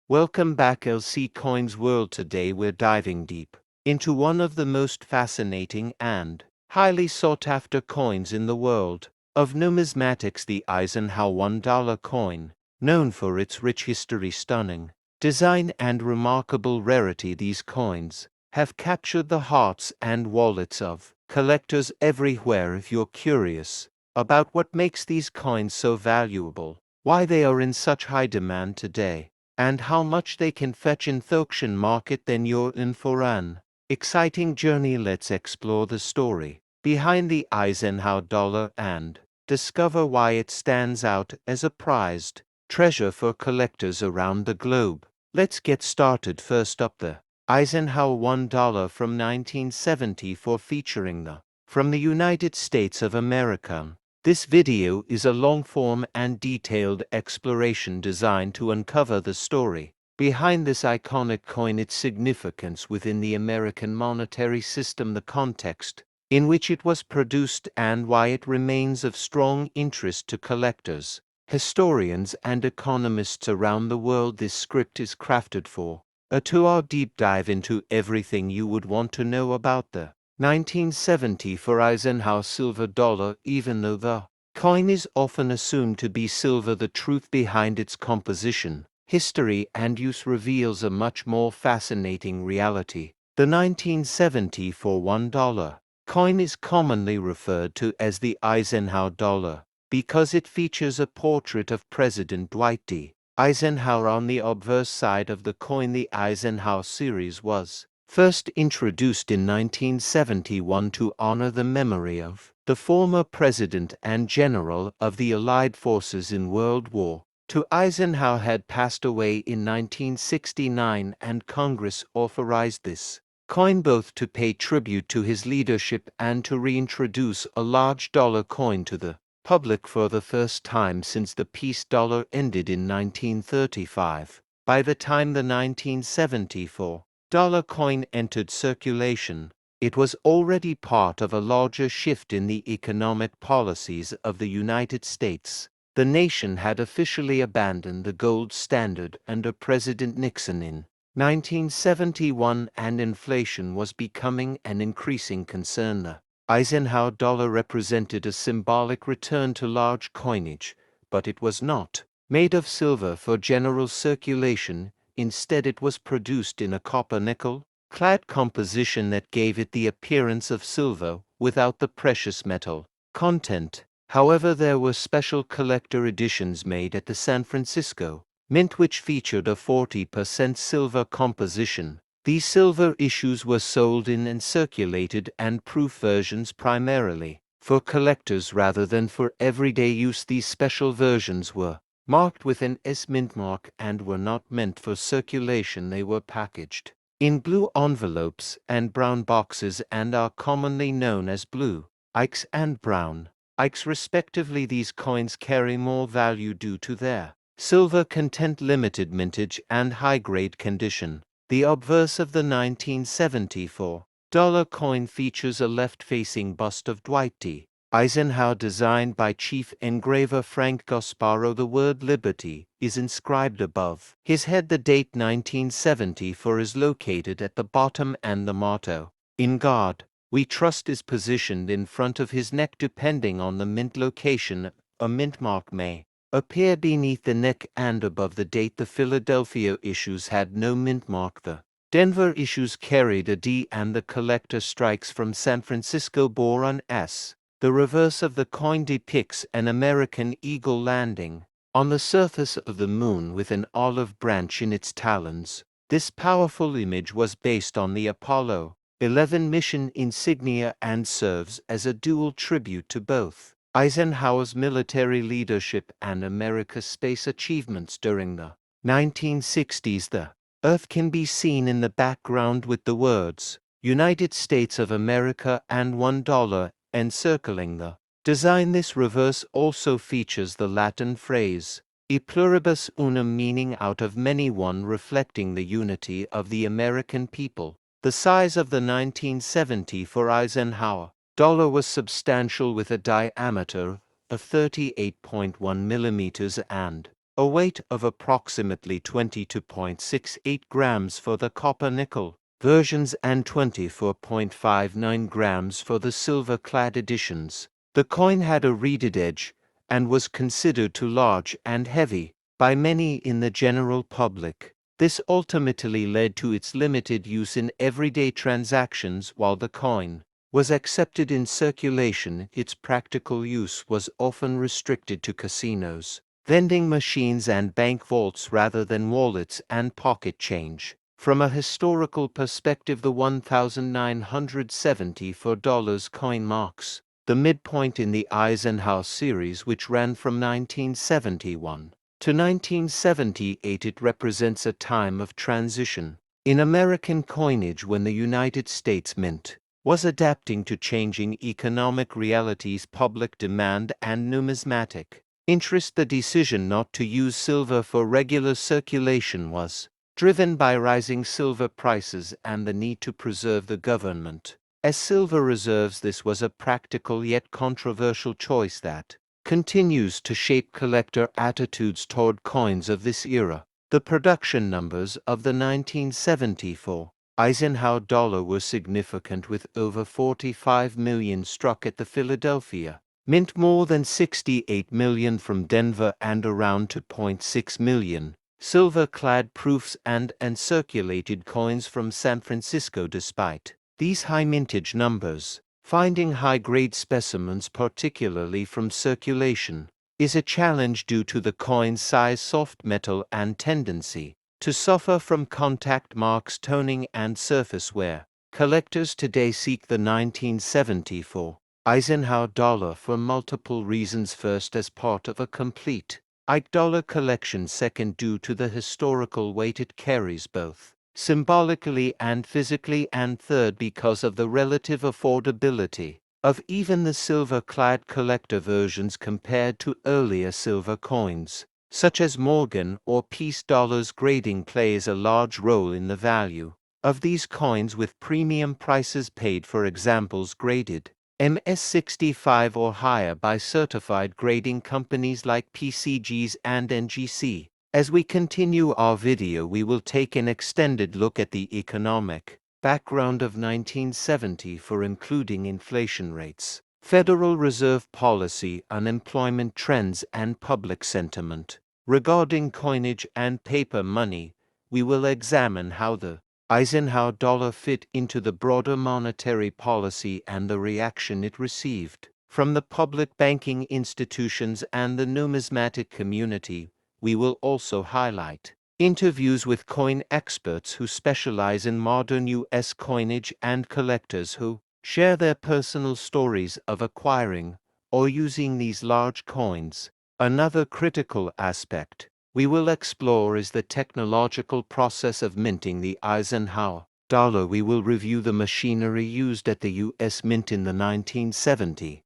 Welcome back LC Coins World. Today we're diving deep into one of the most fascinating and highly sought after coins in the world of numismatics, the Eisenhower $1 coin. Known for its rich history, stunning design and remarkable rarity, these coins have captured the hearts and wallets of collectors everywhere. If you're curious about what makes these coins so valuable, why they are in such high demand today, and how much they can fetch in the auction market, then you're in for an exciting journey. Let's explore the story behind the Eisenhower dollar and discover why it stands out as a prized treasure for collectors around the globe. Let's get started. First up, the Eisenhower $1 from 1974, featuring the from the United States of America. This video is a long-form and detailed exploration designed to uncover the story behind this iconic coin, its significance within the American monetary system, the context in which it was produced, and why it remains of strong interest to collectors, historians, and economists around the world. This script is crafted for a 2-hour deep dive into everything you would want to know about the 1974 Eisenhower silver dollar. Even though the coin is often assumed to be silver, the truth behind its composition, history, and use reveals a much more fascinating reality. The 1974 $1 coin is commonly referred to as the Eisenhower dollar because it features a portrait of President Dwight D. Eisenhower on the obverse side of the coin. The Eisenhower series was first introduced in 1971 to honor the memory of the former president and general of the Allied forces in World War II. Eisenhower had passed away in 1969, and Congress authorized this coin both to pay tribute to his leadership and to reintroduce a large dollar coin to the public for the first time since the peace dollar ended in 1935. By the time the 1974 dollar coin entered circulation, it was already part of a larger shift in the economic policies of the United States. The nation had officially abandoned the gold standard under President Nixon in 1971, and inflation was becoming an increasing concern. The Eisenhower dollar represented a symbolic return to large coinage, but it was not made of silver for general circulation. Instead, it was produced in a copper-nickel clad composition that gave it the appearance of silver without the precious metal content. However, there were special collector editions made at the San Francisco Mint which featured a 40% silver composition. These silver issues were sold in and circulated and proof versions primarily for collectors rather than for everyday use. These special versions were marked with an S mint mark and were not meant for circulation. They were packaged in blue envelopes and brown boxes and are commonly known as blue IKEs and brown IKEs respectively. These coins carry more value due to their silver content, limited mintage, and high-grade condition. The obverse of the 1974 dollar coin features a left-facing bust of Dwight D. Eisenhower designed by Chief Engraver Frank Gasparo. The word Liberty is inscribed above his head. The date 1974 is located at the bottom, and the motto, "In God We Trust," is positioned in front of his neck. Depending on the mint location, a mint mark may appear beneath the neck and above the date. The Philadelphia issues had no mint mark. The Denver issues carried a D, and the collector strikes from San Francisco bore an S. The reverse of the coin depicts an American eagle landing on the surface of the moon with an olive branch in its talons. This powerful image was based on the Apollo 11 mission insignia and serves as a dual tribute to both Eisenhower's military leadership and America's space achievements during the 1960s. The Earth can be seen in the background with the words United States of America and $1 encircling the design. This reverse also features the Latin phrase E pluribus unum, meaning out of many one, reflecting the unity of the American people. The size of the 1974 Eisenhower dollar was substantial, with a diameter of 38.1 millimeters and a weight of approximately 22.68 grams for the copper-nickel versions and 24.59 grams for the silver-clad editions. The coin had a reeded edge and was considered too large and heavy by many in the general public. This ultimately led to its limited use in everyday transactions. While the coin was accepted in circulation, its practical use was often restricted to casinos, vending machines and bank vaults rather than wallets and pocket change. From a historical perspective, the $1,974 coin marks the midpoint in the Eisenhower series, which ran from 1971 to 1978. It represents a time of transition in American coinage when the United States Mint was adapting to changing economic realities, public demand, and numismatic interest. The decision not to use silver for regular circulation was driven by rising silver prices and the need to preserve the government as silver reserves. This was a practical yet controversial choice that continues to shape collector attitudes toward coins of this era. The production numbers of the 1974 Eisenhower dollar were significant, with over 45 million struck at the Philadelphia Mint, more than 68 million from Denver, and around 2.6 million silver-clad proofs and circulated coins from San Francisco. Despite these high mintage numbers, finding high-grade specimens, particularly from circulation, is a challenge due to the coin's size, soft metal, and tendency to suffer from contact marks, toning, and surface wear. Collectors today seek the 1974 Eisenhower dollar for multiple reasons. First, as part of a complete IKE dollar collection. Second, due to the historical weight it carries both symbolically and physically. And third, because of the relative affordability of even the silver-clad collector versions compared to earlier silver coins, such as Morgan or piece dollars. Grading plays a large role in the value of these coins, with premium prices paid for examples graded MS-65 or higher by certified grading companies like PCGs and NGC. As we continue our video, we will take an extended look at the economic background of 1974, including inflation rates, Federal Reserve policy, unemployment trends, and public sentiment regarding coinage and paper money. We will examine how the Eisenhower dollar fit into the broader monetary policy and the reaction it received from the public banking institutions and the numismatic community. We will also highlight interviews with coin experts who specialize in modern U.S. coinage and collectors who share their personal stories of acquiring or using these large coins. Another critical aspect we will explore is the technological process of minting the Eisenhower dollar. We will review the machinery used at the U.S. Mint in the 1970s,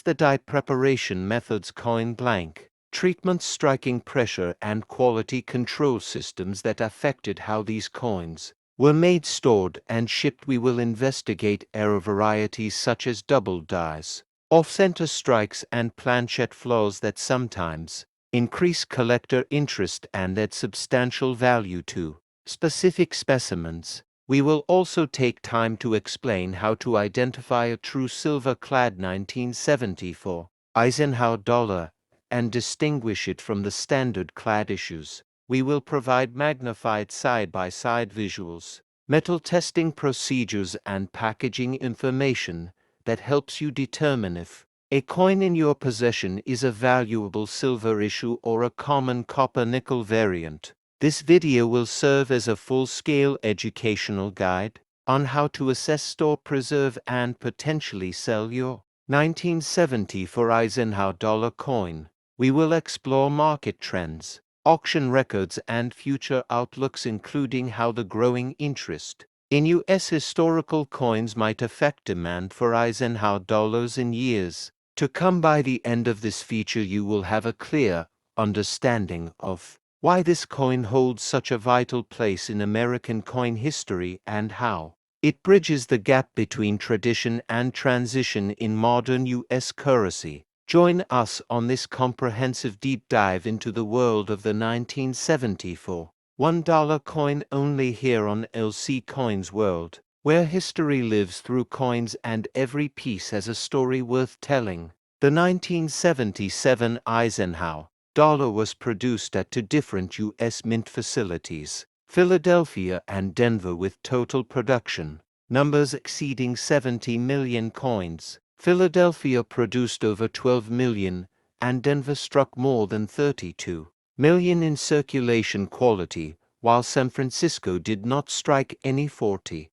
the die preparation methods, coin blank treatments, striking pressure, and quality control systems that affected how these coins were made, stored, and shipped. We will investigate error varieties such as double dies, off-center strikes, and planchette flaws that sometimes increase collector interest and add substantial value to specific specimens. We will also take time to explain how to identify a true silver-clad 1974 Eisenhower dollar and distinguish it from the standard clad issues. We will provide magnified side-by-side visuals, metal testing procedures, and packaging information that helps you determine if a coin in your possession is a valuable silver issue or a common copper-nickel variant. This video will serve as a full-scale educational guide on how to assess, store, preserve, and potentially sell your 1974 Eisenhower dollar coin. We will explore market trends, auction records, and future outlooks, including how the growing interest in U.S. historical coins might affect demand for Eisenhower dollars in years to come. By the end of this feature, you will have a clear understanding of why this coin holds such a vital place in American coin history and how it bridges the gap between tradition and transition in modern U.S. currency. Join us on this comprehensive deep dive into the world of the 1974 $1 coin only here on LC Coins World, where history lives through coins and every piece has a story worth telling. The 1977 Eisenhower dollar was produced at two different U.S. mint facilities, Philadelphia and Denver, with total production numbers exceeding 70 million coins. Philadelphia produced over 12 million, and Denver struck more than 32 million in circulation quality, while San Francisco did not strike any 40%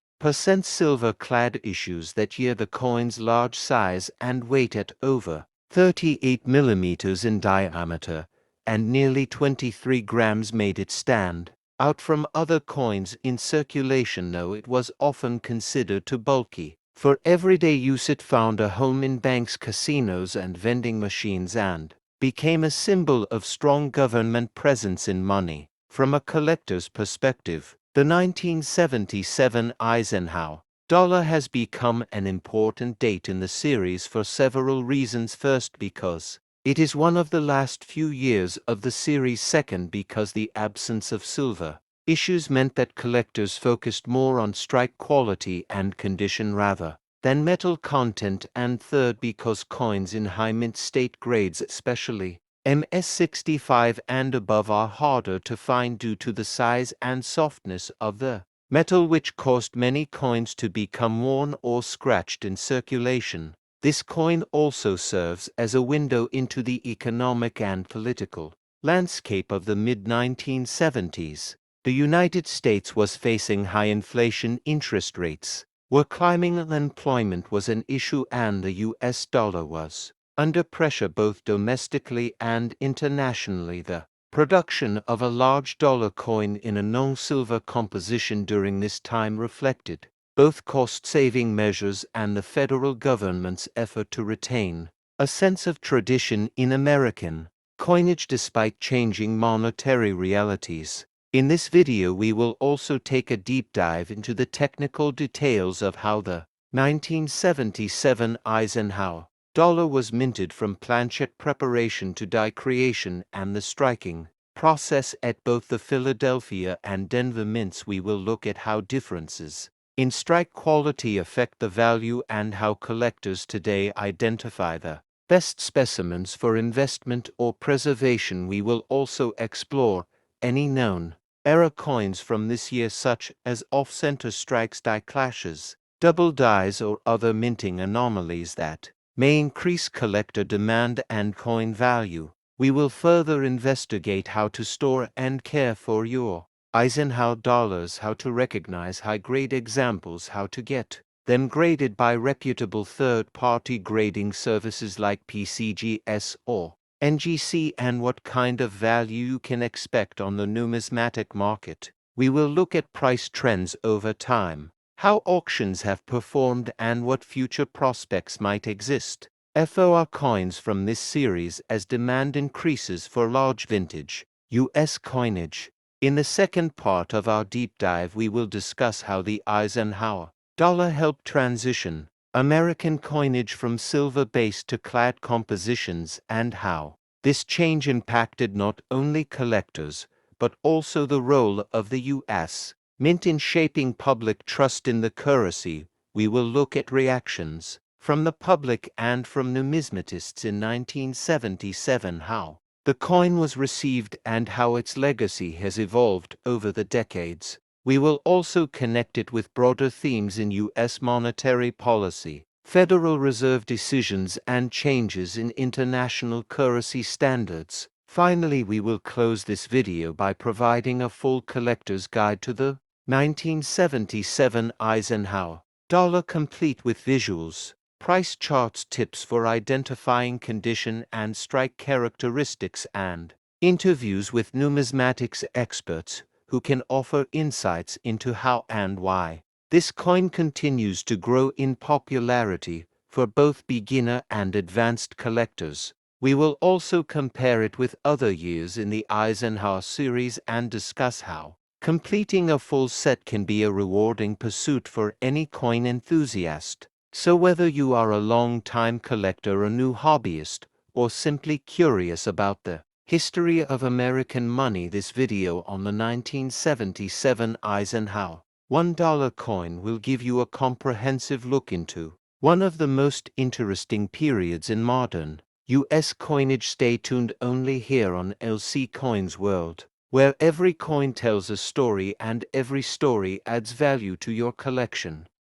silver-clad issues that year. The coin's large size and weight at over 38 millimeters in diameter and nearly 23 grams made it stand out from other coins in circulation, though it was often considered too bulky for everyday use. It found a home in banks, casinos, and vending machines, and became a symbol of strong government presence in money. From a collector's perspective, the 1977 Eisenhower dollar has become an important date in the series for several reasons. First, because it is one of the last few years of the series. Second, because the absence of silver issues meant that collectors focused more on strike quality and condition rather than metal content. And third, because coins in high mint state grades, especially MS65 and above, are harder to find due to the size and softness of the metal, which caused many coins to become worn or scratched in circulation. This coin also serves as a window into the economic and political landscape of the mid-1970s. The United States was facing high inflation, interest rates were climbing, unemployment was an issue, and the US dollar was under pressure both domestically and internationally. The production of a large dollar coin in a non-silver composition during this time reflected both cost-saving measures and the federal government's effort to retain a sense of tradition in American coinage despite changing monetary realities. In this video we will also take a deep dive into the technical details of how the 1977 Eisenhower dollar was minted, from planchet preparation to die creation, and the striking process at both the Philadelphia and Denver mints. We will look at how differences in strike quality affect the value and how collectors today identify the best specimens for investment or preservation. We will also explore any known error coins from this year, such as off-center strikes, die clashes, double dies, or other minting anomalies that may increase collector demand and coin value. We will further investigate how to store and care for your Eisenhower dollars, how to recognize high-grade examples, how to get them graded by reputable third-party grading services like PCGS or NGC, and what kind of value you can expect on the numismatic market. We will look at price trends over time, how auctions have performed, and what future prospects might exist for coins from this series as demand increases for large vintage U.S. coinage. In the second part of our deep dive, we will discuss how the Eisenhower dollar helped transition American coinage from silver-based to clad compositions, and how this change impacted not only collectors but also the role of the U.S. mint in shaping public trust in the currency. We will look at reactions from the public and from numismatists in 1977, how the coin was received, and how its legacy has evolved over the decades. We will also connect it with broader themes in U.S. monetary policy, Federal Reserve decisions, and changes in international currency standards. Finally, we will close this video by providing a full collector's guide to the 1977 Eisenhower dollar, complete with visuals, price charts, tips for identifying condition and strike characteristics, and interviews with numismatics experts who can offer insights into how and why this coin continues to grow in popularity for both beginner and advanced collectors. We will also compare it with other years in the Eisenhower series and discuss how completing a full set can be a rewarding pursuit for any coin enthusiast. So whether you are a long-time collector, a new hobbyist, or simply curious about the history of American money, this video on the 1977 Eisenhower $1 coin will give you a comprehensive look into one of the most interesting periods in modern U.S. coinage. Stay tuned only here on LC Coins World, where every coin tells a story and every story adds value to your collection.